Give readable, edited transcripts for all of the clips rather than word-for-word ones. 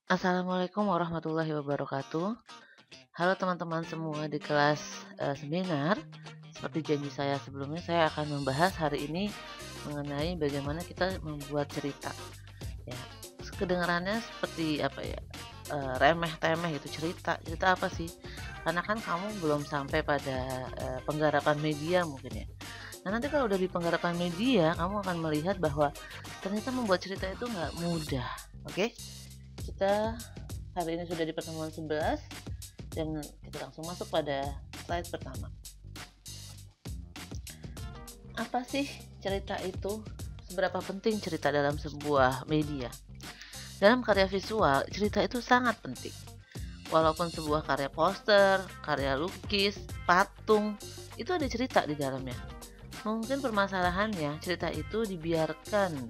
Assalamualaikum warahmatullahi wabarakatuh. Halo teman-teman semua di kelas seminar. Seperti janji saya sebelumnya, saya akan membahas hari ini mengenai bagaimana kita membuat cerita. Ya, kedengarannya seperti apa ya? Remeh-temeh gitu cerita. Cerita apa sih? Karena kan kamu belum sampai pada penggarapan media mungkin ya. Nah, nanti kalau udah di penggarapan media, kamu akan melihat bahwa ternyata membuat cerita itu nggak mudah. Oke? Kita hari ini sudah di pertemuan 11 dan kita langsung masuk pada slide pertama. Apa sih cerita itu? Seberapa penting cerita dalam sebuah media? Dalam karya visual, cerita itu sangat penting. Walaupun sebuah karya poster, karya lukis, patung, itu ada cerita di dalamnya. Mungkin permasalahannya cerita itu dibiarkan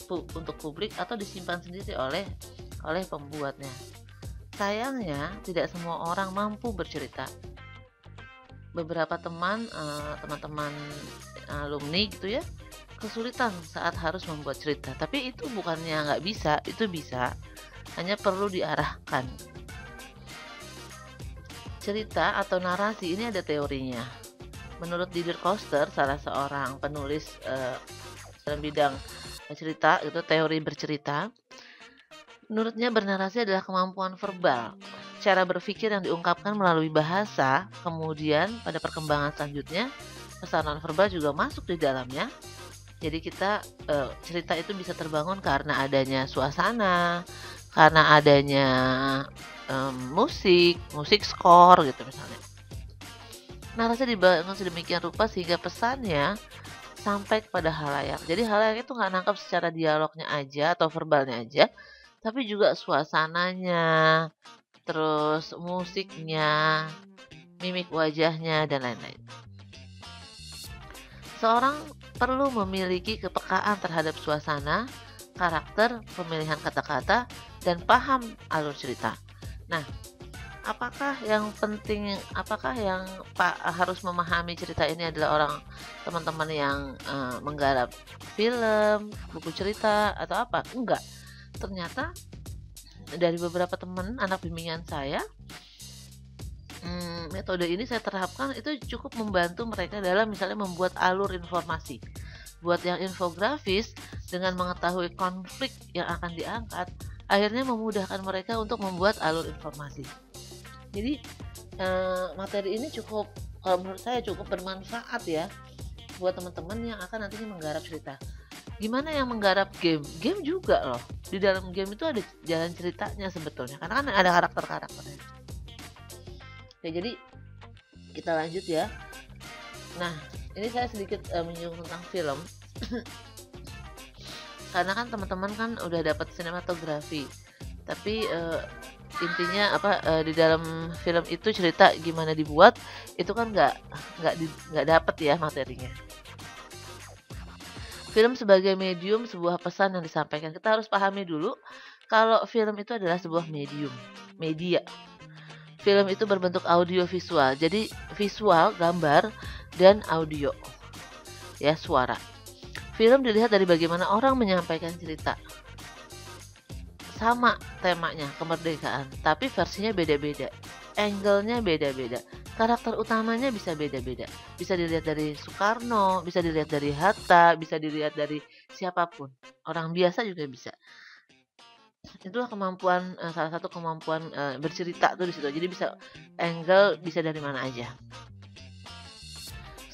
untuk publik atau disimpan sendiri oleh pembuatnya. Sayangnya, tidak semua orang mampu bercerita. Beberapa teman-teman alumni gitu ya, kesulitan saat harus membuat cerita. Tapi itu bukannya nggak bisa, itu bisa. Hanya perlu diarahkan. Cerita atau narasi ini ada teorinya. Menurut Dider Koster, salah seorang penulis dalam bidang cerita, itu teori bercerita. Menurutnya bernarasi adalah kemampuan verbal, cara berpikir yang diungkapkan melalui bahasa, kemudian pada perkembangan selanjutnya pesan nonverbal juga masuk di dalamnya. Jadi kita cerita itu bisa terbangun karena adanya suasana, karena adanya musik skor gitu misalnya. Narasi dibangun sedemikian rupa sehingga pesannya sampai kepada halayak. Jadi halayak itu nggak nangkap secara dialognya aja atau verbalnya aja, tapi juga suasananya, terus musiknya, mimik wajahnya, dan lain-lain. Seorang perlu memiliki kepekaan terhadap suasana, karakter, pemilihan kata-kata, dan paham alur cerita. Nah, apakah yang harus memahami cerita ini adalah teman-teman yang menggarap film, buku cerita, atau apa? Enggak. Ternyata dari beberapa teman anak bimbingan saya, metode ini saya terapkan itu cukup membantu mereka dalam misalnya membuat alur informasi. Buat yang infografis, dengan mengetahui konflik yang akan diangkat, akhirnya memudahkan mereka untuk membuat alur informasi. Jadi materi ini kalau menurut saya cukup bermanfaat ya buat teman-teman yang akan nantinya menggarap cerita. Gimana yang menggarap game? Game juga loh. Di dalam game itu ada jalan ceritanya sebetulnya. Karena kan ada karakter-karakternya. Oke, jadi kita lanjut ya. Nah, ini saya sedikit menyinggung tentang film. Karena kan teman-teman kan udah dapat sinematografi. Tapi intinya di dalam film itu cerita gimana dibuat itu kan nggak dapet ya materinya. Film sebagai medium sebuah pesan yang disampaikan. Kita harus pahami dulu kalau film itu adalah sebuah media. Film itu berbentuk audio visual. Jadi visual, gambar, dan audio. Ya, suara. Film dilihat dari bagaimana orang menyampaikan cerita. Sama temanya, kemerdekaan, tapi versinya beda-beda. Angle-nya beda-beda. Karakter utamanya bisa beda-beda. Bisa dilihat dari Soekarno, bisa dilihat dari Hatta, bisa dilihat dari siapapun. Orang biasa juga bisa. Itulah salah satu kemampuan bercerita tuh di situ. Jadi bisa angle bisa dari mana aja.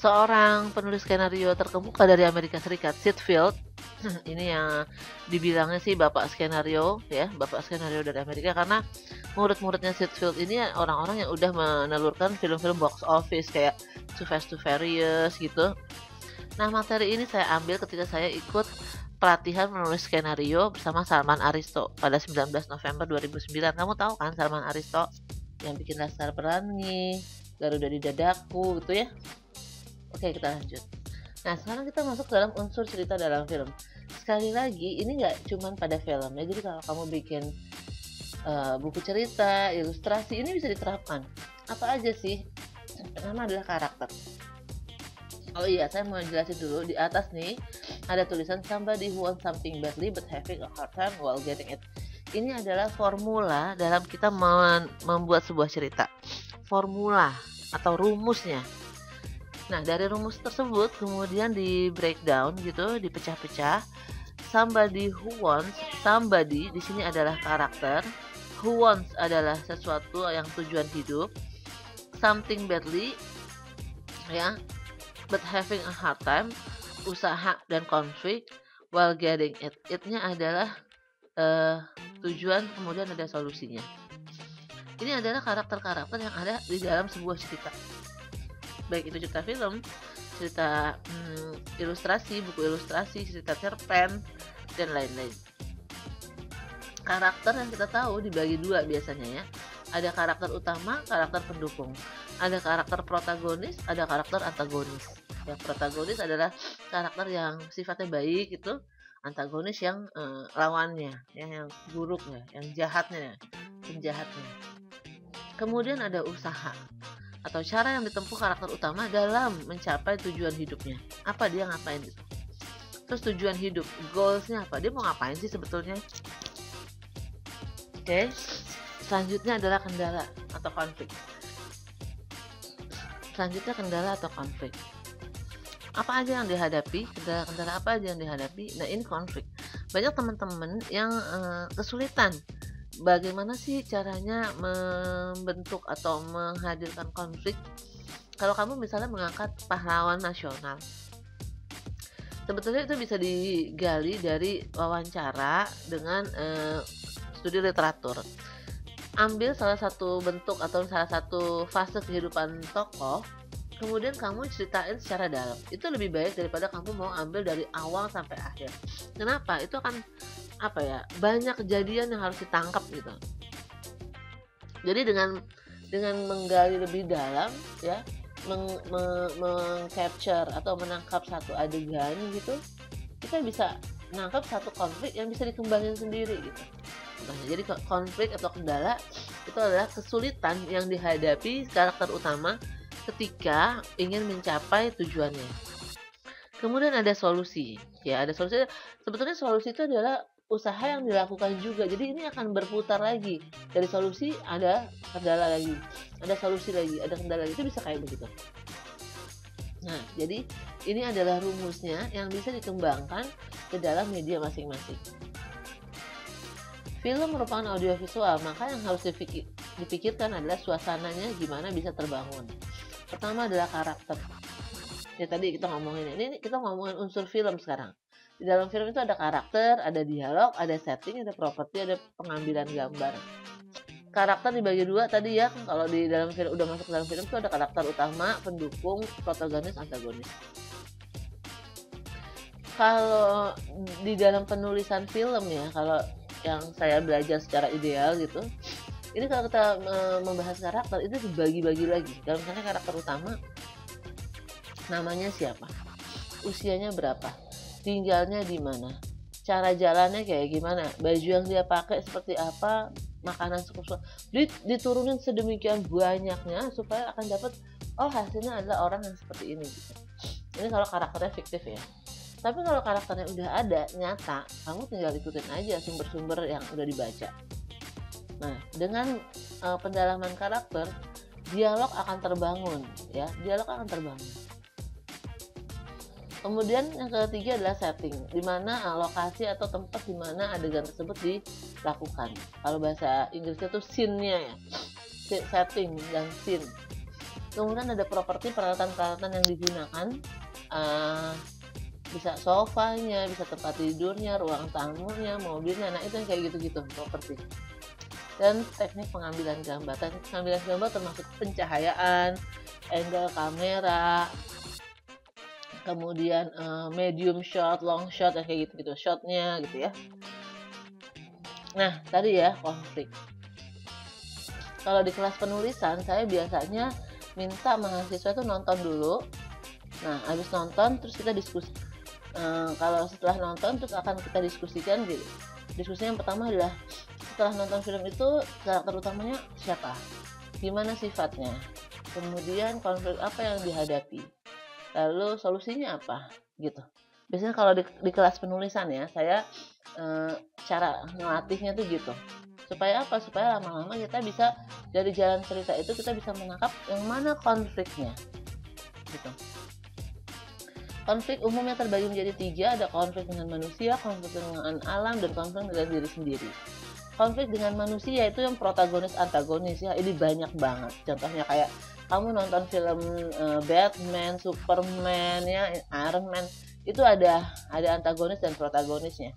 Seorang penulis skenario terkemuka dari Amerika Serikat, Sid Field, ini yang dibilangnya sih bapak skenario dari Amerika, karena murid-muridnya Sid Field ini orang-orang yang udah menelurkan film-film box office kayak Too Fast Too Furious gitu. Nah, materi ini saya ambil ketika saya ikut pelatihan menulis skenario bersama Salman Aristo pada 19 November 2009. Kamu tahu kan Salman Aristo yang bikin Laskar Pelangi, Garuda di Dadaku gitu ya. Oke, kita lanjut. Nah, sekarang kita masuk dalam unsur cerita dalam film. Sekali lagi, ini nggak cuma pada film ya. Jadi kalau kamu bikin buku cerita, ilustrasi, ini bisa diterapkan. Apa aja sih? Pertama adalah karakter. Oh iya, saya mau jelasin dulu. Di atas nih, ada tulisan somebody who wants something badly but having a hard time while getting it. Ini adalah formula dalam kita membuat sebuah cerita. Formula atau rumusnya. Nah, dari rumus tersebut kemudian di breakdown gitu, dipecah-pecah. Somebody who wants, somebody di sini adalah karakter, who wants adalah sesuatu yang tujuan hidup, something badly ya, but having a hard time, usaha dan konflik, while getting it. It-nya adalah tujuan, kemudian ada solusinya. Ini adalah karakter-karakter yang ada di dalam sebuah cerita. Baik itu cerita film, cerita ilustrasi, buku ilustrasi, cerita cerpen, dan lain-lain. Karakter yang kita tahu dibagi dua biasanya ya. Ada karakter utama, karakter pendukung. Ada karakter protagonis, ada karakter antagonis. Ya, protagonis adalah karakter yang sifatnya baik gitu, antagonis yang lawannya, yang buruknya, yang jahatnya, penjahatnya. Kemudian ada usaha atau cara yang ditempuh karakter utama dalam mencapai tujuan hidupnya. Apa dia ngapain gitu. Terus tujuan hidup, goalsnya apa? Dia mau ngapain sih sebetulnya? Oke. Selanjutnya adalah kendala atau konflik. Selanjutnya kendala atau konflik. Apa aja yang dihadapi? Kendala-kendala apa aja yang dihadapi? Nah, ini konflik. Banyak teman-teman yang kesulitan. Bagaimana sih caranya membentuk atau menghadirkan konflik? Kalau kamu misalnya mengangkat pahlawan nasional, sebetulnya itu bisa digali dari wawancara dengan studi literatur. Ambil salah satu bentuk atau salah satu fase kehidupan tokoh, kemudian kamu ceritain secara dalam. Itu lebih baik daripada kamu mau ambil dari awal sampai akhir. Kenapa? Itu akan banyak kejadian yang harus ditangkap gitu. Jadi dengan menggali lebih dalam ya, mengcapture atau menangkap satu adegan gitu, kita bisa menangkap satu konflik yang bisa dikembangin sendiri gitu. Nah, jadi konflik atau kendala itu adalah kesulitan yang dihadapi karakter utama ketika ingin mencapai tujuannya. Kemudian ada solusi. Ya, ada solusi. Sebetulnya solusi itu adalah usaha yang dilakukan juga. Jadi ini akan berputar lagi. Dari solusi ada kendala lagi. Ada solusi lagi, ada kendala lagi. Itu bisa kayak begitu. Nah, jadi ini adalah rumusnya yang bisa dikembangkan ke dalam media masing-masing. Film merupakan audiovisual, maka yang harus dipikirkan adalah suasananya gimana bisa terbangun. Pertama adalah karakter. Ya tadi kita ngomongin ini kita ngomongin unsur film sekarang. Di dalam film itu ada karakter, ada dialog, ada setting, ada properti, ada pengambilan gambar. Karakter dibagi dua tadi ya, kalau di dalam film udah masuk dalam film itu ada karakter utama, pendukung, protagonis, antagonis. Kalau di dalam penulisan film ya, kalau yang saya belajar secara ideal gitu, ini kalau kita membahas karakter itu dibagi-bagi lagi. Kalau misalnya karakter utama, namanya siapa, usianya berapa, tinggalnya di mana, cara jalannya kayak gimana, baju yang dia pakai seperti apa, makanan seperti diturunin sedemikian banyaknya supaya akan dapat hasilnya adalah orang yang seperti ini gitu. Ini kalau karakternya fiktif ya. Tapi kalau karakternya udah ada nyata, kamu tinggal ikutin aja sumber-sumber yang udah dibaca. Nah, dengan pendalaman karakter, dialog akan terbangun ya, dialog akan terbangun. Kemudian yang ketiga adalah setting, di mana lokasi atau tempat di mana adegan tersebut dilakukan. Kalau bahasa Inggrisnya itu scene-nya ya, setting dan scene. Kemudian ada properti, peralatan-peralatan yang digunakan, bisa sofanya, bisa tempat tidurnya, ruang tamunya, mobilnya. Nah, itu yang kayak gitu-gitu properti. Dan teknik pengambilan gambar. Teknik pengambilan gambar termasuk pencahayaan, angle kamera, kemudian medium shot, long shot, kayak gitu-gitu, shotnya gitu ya. Nah, tadi ya konflik. Kalau di kelas penulisan, saya biasanya minta mahasiswa itu nonton dulu. Nah, habis nonton terus kita diskusi. Kalau setelah nonton terus akan kita diskusikan gitu. Diskusi yang pertama adalah setelah nonton film itu karakter utamanya siapa, gimana sifatnya, kemudian konflik apa yang dihadapi, lalu solusinya apa gitu. Biasanya kalau di kelas penulisan ya, saya cara ngelatihnya tuh gitu. Supaya apa? Supaya lama-lama kita bisa dari jalan cerita itu kita bisa menangkap yang mana konfliknya gitu. Konflik umumnya terbagi menjadi 3, ada konflik dengan manusia, konflik dengan alam, dan konflik dengan diri sendiri. Konflik dengan manusia itu yang protagonis antagonis ya, ini banyak banget. Contohnya kayak kamu nonton film Batman, Superman ya, Iron Man, itu ada antagonis dan protagonisnya.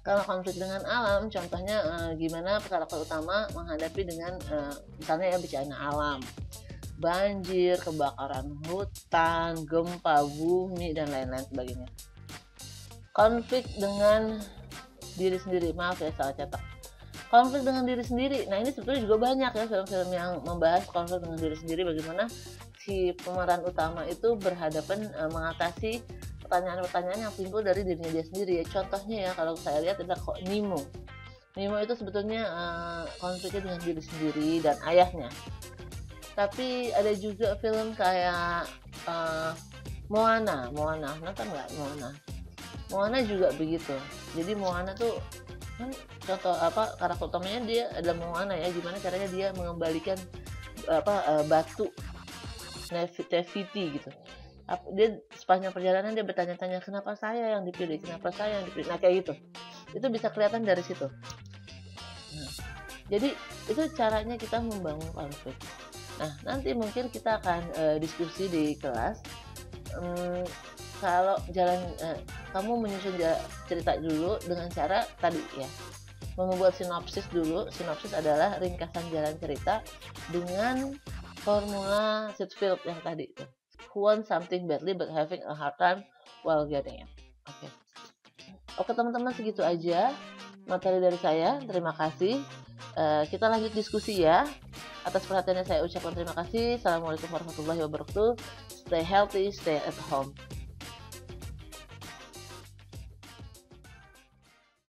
Kalau konflik dengan alam, contohnya gimana karakter utama menghadapi dengan misalnya ya bencana alam, banjir, kebakaran hutan, gempa bumi, dan lain-lain sebagainya. Konflik dengan diri sendiri, maaf ya salah cetak. Konflik dengan diri sendiri, nah ini sebetulnya juga banyak ya film-film yang membahas konflik dengan diri sendiri, bagaimana si pemeran utama itu berhadapan mengatasi pertanyaan-pertanyaan yang timbul dari dirinya dia sendiri ya. Contohnya ya kalau saya lihat adalah Nemo. Nemo itu sebetulnya konfliknya dengan diri sendiri dan ayahnya. Tapi ada juga film kayak Moana, nonton nggak Moana? Moana juga begitu. Jadi Moana tuh kan contoh karakter utamanya dia adalah Moana ya, gimana caranya dia mengembalikan batu Tefiti gitu. Dia sepanjang perjalanan dia bertanya-tanya kenapa saya yang dipilih, nah kayak gitu. Itu bisa kelihatan dari situ. Nah, jadi itu caranya kita membangun konflik. Nah, nanti mungkin kita akan diskusi di kelas. Kalau kamu menyusun cerita dulu dengan cara tadi ya, membuat sinopsis dulu. Sinopsis adalah ringkasan jalan cerita dengan formula Sitfield yang tadi itu. Who wants something badly but having a hard time while getting it. Oke teman-teman, segitu aja materi dari saya. Terima kasih. Kita lanjut diskusi ya. Atas perhatiannya saya ucapkan terima kasih. Assalamualaikum warahmatullahi wabarakatuh. Stay healthy, stay at home.